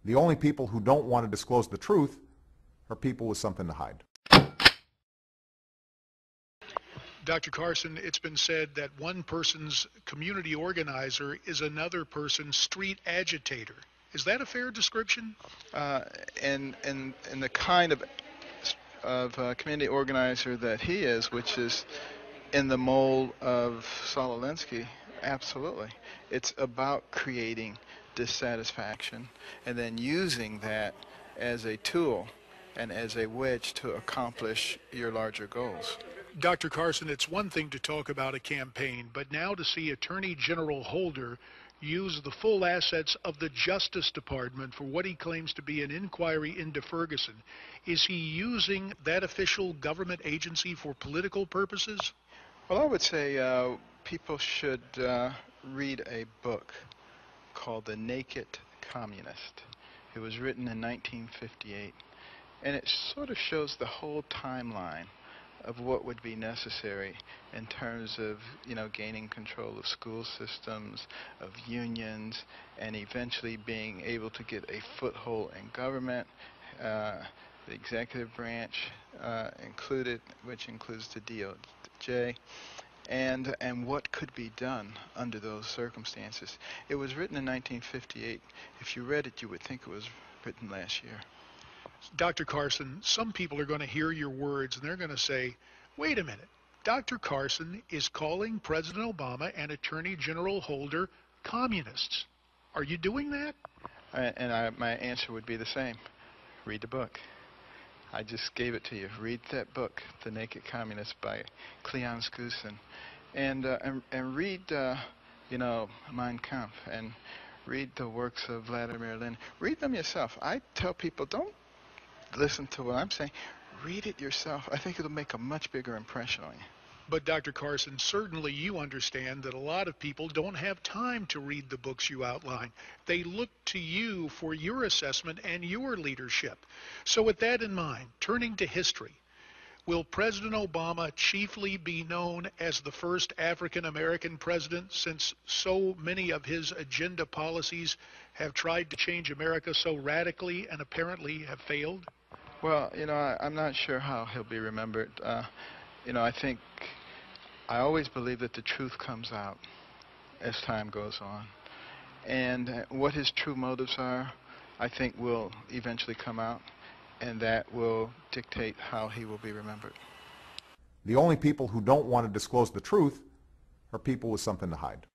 The only people who don't want to disclose the truth are people with something to hide. Dr. Carson, it's been said that one person's community organizer is another person's street agitator. Is that a fair description? In the kind of community organizer that he is, which is in the mold of Saul Alinsky, absolutely. It's about creating dissatisfaction and then using that as a tool and as a wedge to accomplish your larger goals. Dr. Carson, it's one thing to talk about a campaign, but now to see Attorney General Holder use the full assets of the Justice Department for what he claims to be an inquiry into Ferguson, is he using that official government agency for political purposes? Well, I would say people should read a book called The Naked Communist. It was written in 1958, and it sort of shows the whole timeline of what would be necessary in terms of, gaining control of school systems, of unions, and eventually being able to get a foothold in government, the executive branch included, which includes the DOJ, and what could be done under those circumstances. It was written in 1958. If you read it, you would think it was written last year. Dr. Carson, some people are going to hear your words and they're going to say, wait a minute, Dr. Carson is calling President Obama and Attorney General Holder communists. Are you doing that? My answer would be the same. Read the book. I just gave it to you. Read that book, The Naked Communist by Cleon Skousen, and read, Mein Kampf, and read the works of Vladimir Lenin. Read them yourself. I tell people, don't listen to what I'm saying. Read it yourself. I think it'll make a much bigger impression on you. But Dr. Carson, certainly you understand that a lot of people don't have time to read the books you outline. They look to you for your assessment and your leadership. So with that in mind, turning to history, will President Obama chiefly be known as the first African-American president, since so many of his agenda policies have tried to change America so radically and apparently have failed? Well, I'm not sure how he'll be remembered. I always believe that the truth comes out as time goes on. And what his true motives are, I think will eventually come out, and that will dictate how he will be remembered. The only people who don't want to disclose the truth are people with something to hide.